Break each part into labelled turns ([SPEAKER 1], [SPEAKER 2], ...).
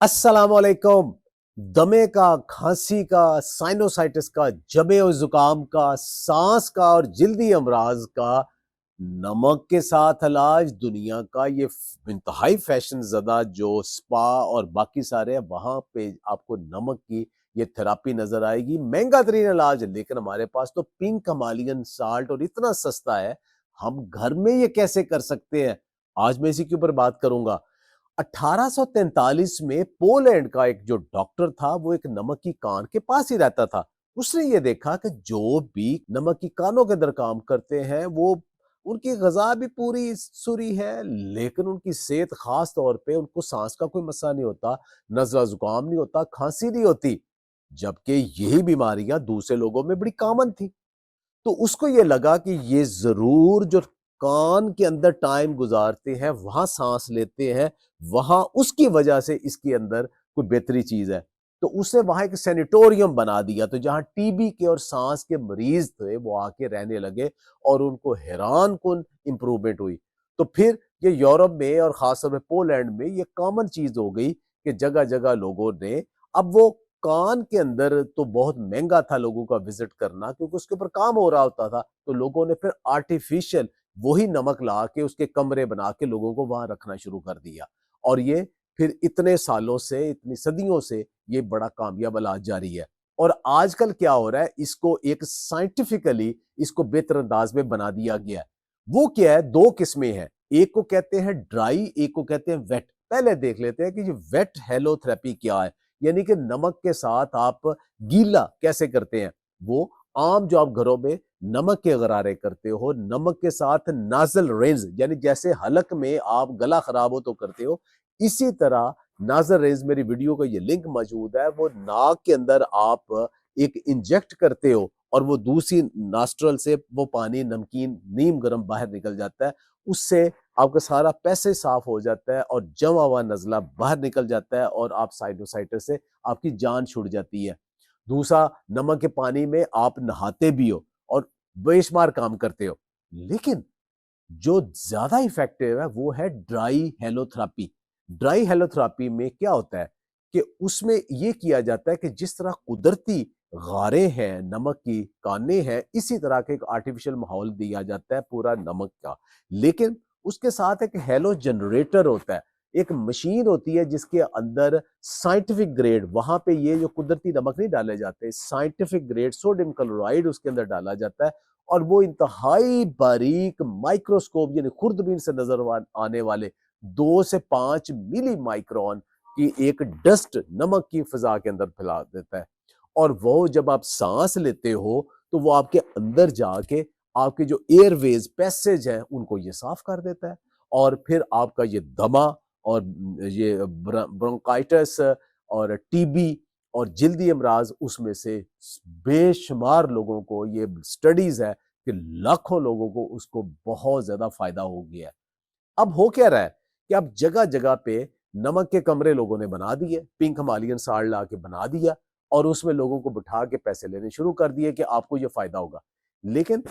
[SPEAKER 1] अस्सलाम वालेकुम। दमे का, खांसी का, साइनोसाइटिस का, जबे और जुकाम का, सांस का और जल्दी अमराज का नमक के साथ इलाज दुनिया का ये इंतहाई फैशन ज़दा जो स्पा और बाकी सारे हैं वहां पे आपको नमक की ये थेरापी नजर आएगी। महंगा तरीन इलाज है, लेकिन हमारे पास तो पिंक हिमालयन साल्ट और इतना सस्ता है, हम घर में ये कैसे कर सकते हैं? आज मैं इसी के ऊपर बात करूंगा। 1843 में पोलैंड का एक जो डॉक्टर था वो एक नमक की कान के पास ही रहता था। उसने ये देखा कि जो भी नमक की कानों के अंदर काम करते हैं वो उनकी गजा भी पूरी सुरी है, लेकिन उनकी सेहत खास तौर पे उनको सांस का कोई मसला नहीं होता, नजला जुकाम नहीं होता, खांसी नहीं होती, जबकि यही बीमारियां दूसरे लोगों में बड़ी कॉमन थी। तो उसको ये लगा कि ये जरूर जो कान के अंदर टाइम गुजारते हैं, वहां सांस लेते हैं, वहां उसकी वजह से इसके अंदर कोई बेहतरी चीज है। तो उसने वहां एक सैनिटोरियम बना दिया, तो जहां टीबी के और सांस के मरीज थे वो आके रहने लगे और उनको हैरान कुन इंप्रूवमेंट हुई। तो फिर ये यूरोप में और खासतौर पे पोलैंड में ये कॉमन चीज हो गई कि जगह जगह लोगों ने अब वो कान के अंदर तो बहुत महंगा था लोगों का विजिट करना क्योंकि उसके ऊपर काम हो रहा होता था, तो लोगों ने फिर आर्टिफिशियल वही नमक ला के उसके कमरे बना के लोगों को वहां रखना शुरू कर दिया। और ये फिर इतने सालों से, इतनी सदियों से ये बड़ा कामयाब इलाज जारी है। और आजकल क्या हो रहा है, इसको एक साइंटिफिकली इसको बेहतर अंदाज में बना दिया गया है। वो क्या है, दो किस्में हैं, एक को कहते हैं ड्राई, एक को कहते हैं वेट। पहले देख लेते हैं कि ये वेट हेलोथेरेपी क्या है, यानी कि नमक के साथ आप गीला कैसे करते हैं। वो आम जो आप घरों में नमक के गरारे करते हो, नमक के साथ नाजल रेंज, यानी जैसे हलक में आप गला खराब हो तो करते हो, इसी तरह नाजल रेंज, मेरी वीडियो का ये लिंक मौजूद है, वो नाक के अंदर आप एक इंजेक्ट करते हो और वो दूसरी नास्ट्रल से वो पानी नमकीन नीम गर्म बाहर निकल जाता है। उससे आपका सारा पैसे साफ हो जाता है और जमा हुआ नजला बाहर निकल जाता है और आप साइनोसाइटिस से आपकी जान छुट जाती है। दूसरा, नमक के पानी में आप नहाते भी हो और बेशुमार काम करते हो, लेकिन जो ज्यादा इफेक्टिव है वो है ड्राई हेलोथेरापी। ड्राई हेलोथेरापी में क्या होता है कि उसमें यह किया जाता है कि जिस तरह कुदरती गारे हैं, नमक की काने हैं, इसी तरह का एक आर्टिफिशियल माहौल दिया जाता है पूरा नमक का, लेकिन उसके साथ एक हेलो जनरेटर होता है, एक मशीन होती है जिसके अंदर साइंटिफिक ग्रेड, वहां पे ये जो कुदरती नमक नहीं डाले जाते, साइंटिफिक ग्रेड सोडियम क्लोराइड उसके अंदर डाला जाता है और वो इंतहाई बारीक माइक्रोस्कोप यानी खुर्दबीन से नजर आने वाले 2 से 5 मिली माइक्रोन की एक डस्ट नमक की फिजा के अंदर फैला देता है। और वो जब आप सांस लेते हो तो वो आपके अंदर जाके आपके जो एयरवेज पैसेज है उनको ये साफ कर देता है। और फिर आपका ये दमा और ये ब्रोंकाइटिस और टीबी और जल्दी अमराज, उसमें से बेशुमार लोगों को, ये स्टडीज है कि लाखों लोगों को उसको बहुत ज्यादा फायदा हो गया है। अब हो क्या रहा है कि अब जगह जगह पे नमक के कमरे लोगों ने बना दिए, पिंक हिमालयन साल्ट ला के बना दिया और उसमें लोगों को बिठा के पैसे लेने शुरू कर दिए कि आपको ये फायदा होगा। लेकिन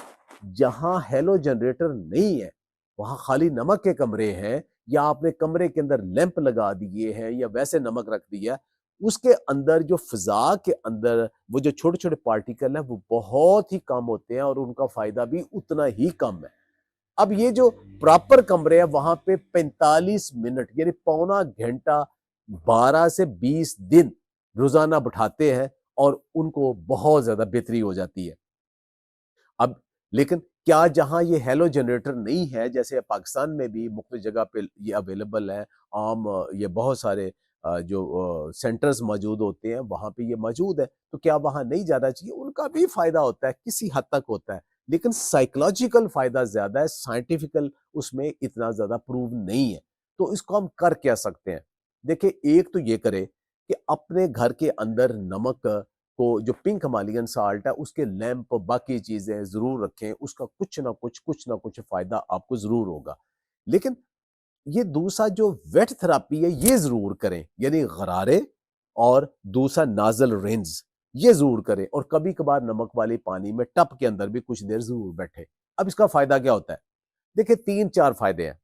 [SPEAKER 1] जहां हेलो जनरेटर नहीं है, वहां खाली नमक के कमरे हैं, या आपने कमरे के अंदर लैंप लगा दिए हैं या वैसे नमक रख दिया, उसके अंदर जो फिजा के अंदर वो जो छोटे छोटे पार्टिकल है वो बहुत ही कम होते हैं और उनका फायदा भी उतना ही कम है। अब ये जो प्रॉपर कमरे है वहां पे 45 मिनट यानी पौना घंटा 12 से 20 दिन रोजाना बिठाते हैं और उनको बहुत ज्यादा बेहतरी हो जाती है। अब लेकिन क्या जहां ये हेलो जनरेटर नहीं है, जैसे पाकिस्तान में भी मुख्तलिफ जगह पे ये अवेलेबल है, आम ये बहुत सारे जो सेंटर्स मौजूद होते हैं वहां पे ये मौजूद है, तो क्या वहां नहीं जाना चाहिए? उनका भी फायदा होता है, किसी हद तक होता है, लेकिन साइकोलॉजिकल फायदा ज्यादा है, साइंटिफिकल उसमें इतना ज्यादा प्रूव नहीं है। तो इसको हम कर क्या सकते हैं? देखिए, एक तो ये करे कि अपने घर के अंदर नमक को, जो पिंक हिमालयन साल्ट है, उसके लैंप बाकी चीजें जरूर रखें, उसका कुछ ना कुछ फायदा आपको जरूर होगा। लेकिन ये दूसरा जो वेट थेरापी है ये जरूर करें, यानी गरारे और दूसरा नाजल रेंज, ये जरूर करें और कभी कभार नमक वाले पानी में टप के अंदर भी कुछ देर जरूर बैठे। अब इसका फायदा क्या होता है? देखिए, 3-4 फायदे हैं।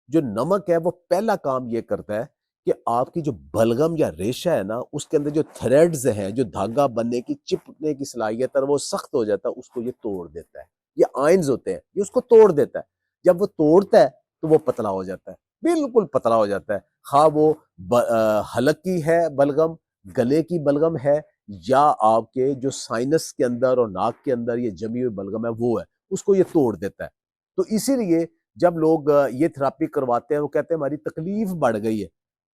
[SPEAKER 1] जो नमक है वो पहला काम ये करता है کہ آپ کی جو بلغم یا ریشہ ہے نا، اس کے اندر جو تھریڈز ہیں، جو دھاگا بننے کی، چپکنے کی صلاحیت ہے، وہ سخت ہو جاتا ہے، اس کو یہ توڑ دیتا ہے۔ یہ آئنز ہوتے ہیں، یہ اس کو توڑ دیتا ہے۔ جب وہ توڑتا ہے تو وہ پتلا ہو جاتا ہے، بالکل پتلا ہو جاتا ہے، خواہ وہ حلق کی ہے بلغم، گلے کی بلغم ہے، یا آپ کے جو سائنس کے اندر اور ناک کے اندر یہ جمی ہوئی بلغم ہے وہ ہے، اس کو یہ توڑ دیتا ہے۔ تو اسی لیے جب لوگ یہ تھراپی کرواتے ہیں، وہ کہتے ہیں ہماری تکلیف بڑھ گئی ہے۔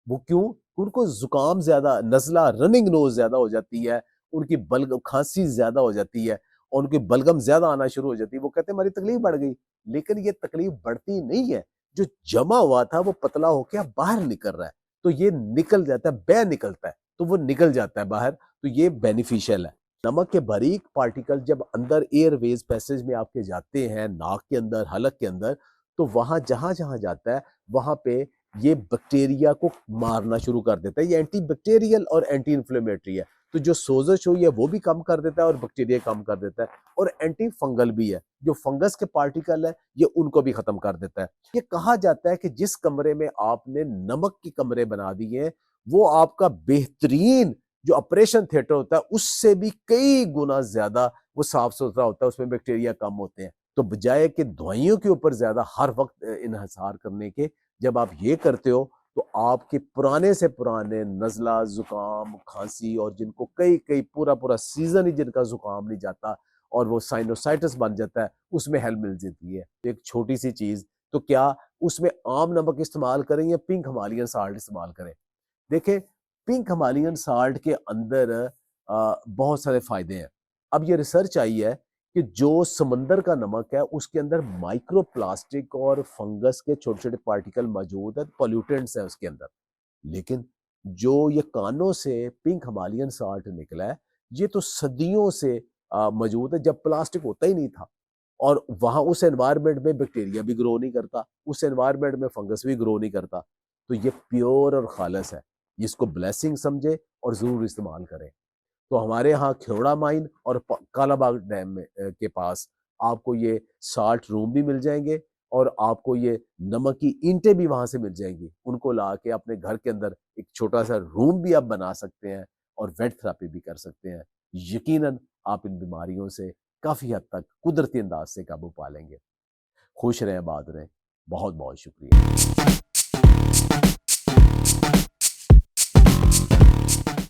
[SPEAKER 1] وہ کیوں؟ ان کو زکام زیادہ، نزلہ، رننگ نوز زیادہ ہو جاتی ہے، ان کی بلغم، کھانسی زیادہ ہو جاتی ہے، اور ان کی بلغم زیادہ آنا شروع ہو جاتی ہے۔ وہ کہتے ہیں ہماری تکلیف بڑھ گئی، لیکن یہ تکلیف بڑھتی نہیں ہے، جو جمع ہوا تھا وہ پتلا ہو کے اب باہر نکل رہا ہے، تو یہ نکل جاتا ہے، بہ نکلتا ہے، تو وہ نکل جاتا ہے باہر، تو یہ بینیفیشل ہے۔ نمک کے باریک پارٹیکل جب اندر ایئر ویز پیسج میں آپ کے جاتے ہیں، ناک کے اندر، حلق کے اندر، تو وہاں جہاں جہاں جاتا ہے وہاں پہ یہ بیکٹیریا کو مارنا شروع کر دیتا ہے۔ یہ اینٹی بیکٹیریل اور اینٹی انفلیمیٹری ہے، تو جو سوزش ہوئی ہے وہ بھی کم کر دیتا ہے اور بیکٹیریا کم کر دیتا ہے، اور اینٹی فنگل بھی ہے، جو فنگس کے پارٹیکل ہے یہ ان کو بھی ختم کر دیتا ہے۔ یہ کہا جاتا ہے کہ جس کمرے میں آپ نے نمک کے کمرے بنا دیے ہیں، وہ آپ کا بہترین جو آپریشن تھیٹر ہوتا ہے اس سے بھی کئی گنا زیادہ وہ صاف ستھرا ہوتا ہے، اس میں بیکٹیریا کم ہوتے ہیں۔ تو بجائے کہ دوائیوں کے اوپر زیادہ ہر وقت انحصار کرنے کے، جب آپ یہ کرتے ہو تو آپ کے پرانے سے پرانے نزلہ، زکام، کھانسی، اور جن کو کئی پورا سیزن ہی جن کا زکام نہیں جاتا اور وہ سائنوسائٹس بن جاتا ہے، اس میں ہیلپ مل جاتی ہے۔ ایک چھوٹی سی چیز، تو کیا اس میں عام نمک استعمال کریں یا پنک ہمالیین سالٹ استعمال کریں؟ دیکھیں، پنک ہمالیین سالٹ کے اندر بہت سارے فائدے ہیں۔ اب یہ ریسرچ آئی ہے کہ جو سمندر کا نمک ہے اس کے اندر مائکرو پلاسٹک اور فنگس کے چھوٹے چھوٹے پارٹیکل موجود ہیں، پولیوٹنٹس ہیں اس کے اندر، لیکن جو یہ کانوں سے پنک ہمالیین سالٹ نکلا ہے، یہ تو صدیوں سے موجود ہے، جب پلاسٹک ہوتا ہی نہیں تھا، اور وہاں اس انوائرمنٹ میں بیکٹیریا بھی گرو نہیں کرتا، اس انوائرمنٹ میں فنگس بھی گرو نہیں کرتا، تو یہ پیور اور خالص ہے۔ جس کو بلیسنگ سمجھے اور ضرور استعمال کریں۔ تو ہمارے ہاں کھیوڑا مائن اور کالا باغ ڈیم کے پاس آپ کو یہ سالٹ روم بھی مل جائیں گے، اور آپ کو یہ نمک کی اینٹیں بھی وہاں سے مل جائیں گی۔ ان کو لا کے اپنے گھر کے اندر ایک چھوٹا سا روم بھی آپ بنا سکتے ہیں اور ویٹ تھراپی بھی کر سکتے ہیں۔ یقیناً آپ ان بیماریوں سے کافی حد تک قدرتی انداز سے قابو پا لیں گے۔ خوش رہیں، آباد رہیں۔ بہت بہت شکریہ۔